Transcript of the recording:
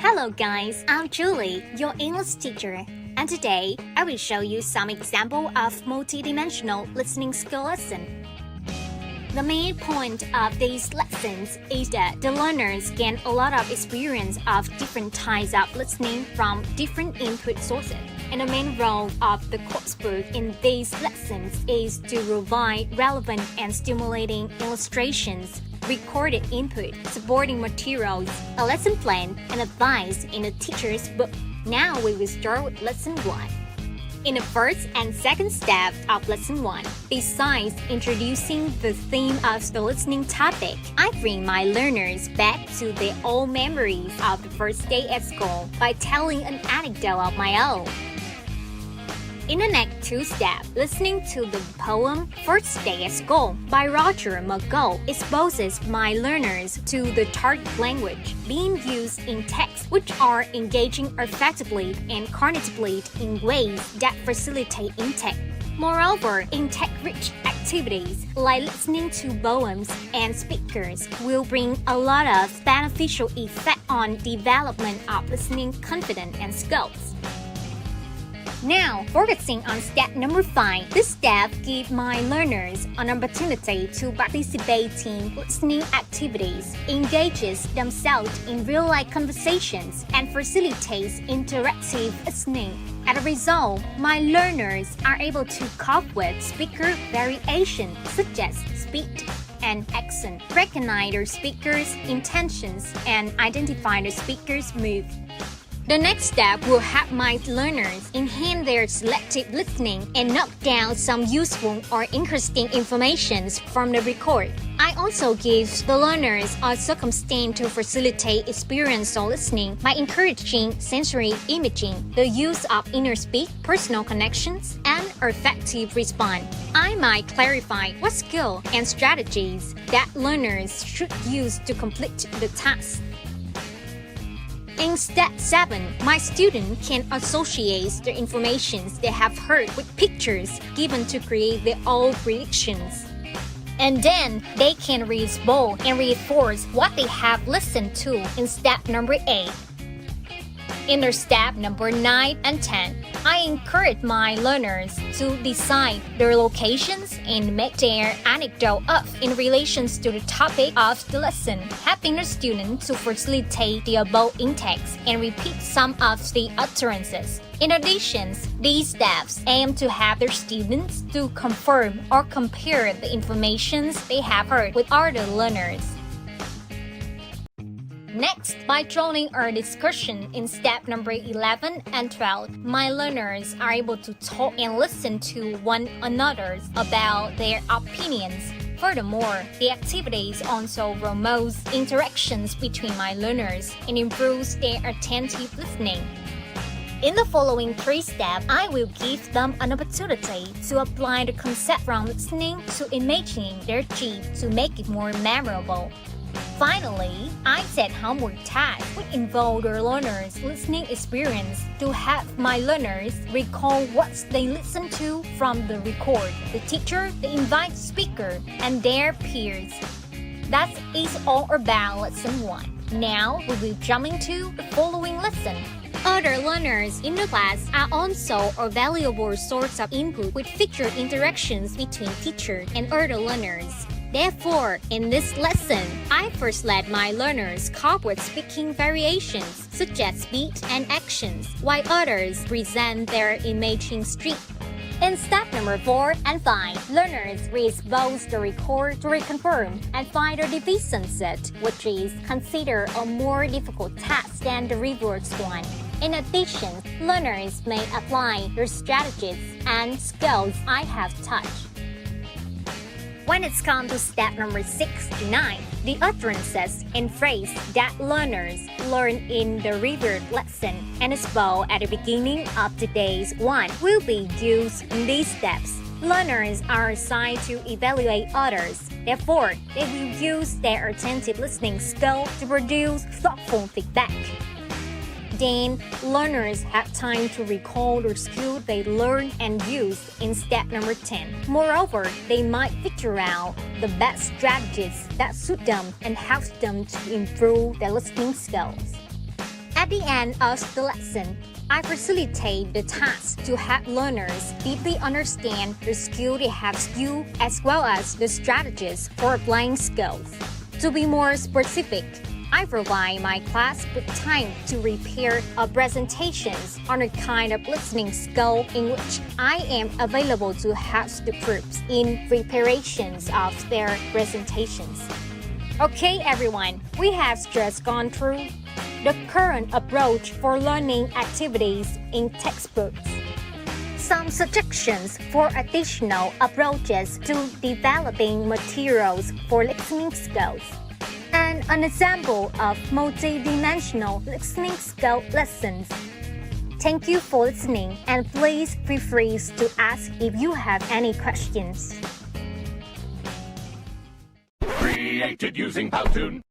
Hello guys, I'm Julie, your English teacher, and today I will show you some example of multidimensional listening skill lesson. The main point of these lessons is that the learners gain a lot of experience of different types of listening from different input sources. And the main role of the coursebook in these lessons is to provide relevant and stimulating illustrations, recorded input, supporting materials, a lesson plan, and advice in the teacher's book. Now we will start with lesson 1. In the first and second step of lesson 1, besides introducing the theme of the listening topic, I bring my learners back to their old memories of the first day at school by telling an anecdote of my own. In the next 2 steps, listening to the poem First Day at School by Roger McGough exposes my learners to the target language being used in texts which are engaging effectively and cognitively in ways that facilitate intake. Moreover, intake-rich activities like listening to poems and speakers will bring a lot of beneficial effect on development of listening confidence and skills. Now, focusing on step number 5, this step gives my learners an opportunity to participate in listening activities, engages themselves in real-life conversations, and facilitates interactive listening. As a result, my learners are able to cope with speaker variation such as speed and accent, recognize the speaker's intentions, and identify the speaker's mood. The next step will help my learners enhance their selective listening and note down some useful or interesting information from the record. I also give the learners a circumstance to facilitate experiential listening by encouraging sensory imaging, the use of inner speak, personal connections, and effective response. I might clarify what skill and strategies that learners should use to complete the task. In step 7, my student can associate the information they have heard with pictures given to create their own predictions. And then they can respond and reinforce what they have listened to in step number 8. In their step number 9 and 10, I encourage my learners to decide their locations and make their anecdote up in relation to the topic of the lesson, helping the student to facilitate the above intakes and repeat some of the utterances. In addition, these steps aim to have their students to confirm or compare the information they have heard with other learners. Next, by joining our discussion in step number 11 and 12, my learners are able to talk and listen to one another about their opinions. Furthermore, the activities also promotes interactions between my learners and improves their attentive listening. In the following 3 steps, I will give them an opportunity to apply the concept from listening to imagining their cheat to make it more memorable. Finally, I set homework tasks which involve their learners' listening experience to help my learners recall what they listened to from the record, the teacher, the invited speaker, and their peers. That is all about lesson 1. Now we will jump into the following lesson. Other learners in the class are also a valuable source of input with featured interactions between teacher and other learners. Therefore, in this lesson, I first let my learners cope with speaking variations such as speed and actions, while others present their imaging streak. In step number 4 and 5, learners read both the record to reconfirm and find a division set, which is considered a more difficult task than the reverse one. In addition, learners may apply their strategies and skills I have touched. When it's come to step number 6 to 9, the utterances and phrase that learners learn in the revered lesson and expo at the beginning of today's one will be used in these steps. Learners are assigned to evaluate others. Therefore, they will use their attentive listening skill to produce thoughtful feedback. Then, learners have time to recall the skill they learned and used in step number 10. Moreover, they might figure out the best strategies that suit them and help them to improve their listening skills. At At the end of the lesson, I facilitate the task to help learners deeply understand the skill they have used as well as the strategies for applying skills. To be more specific, I provide my class with time to prepare presentations on a kind of listening skill in which I am available to help the groups in preparations of their presentations. Okay, everyone, we have just gone through the current approach for learning activities in textbooks. Some suggestions for additional approaches to developing materials for listening skills. And an example of multidimensional listening skill lessons. Thank you for listening, and please feel free to ask if you have any questions. Created using Powtoon.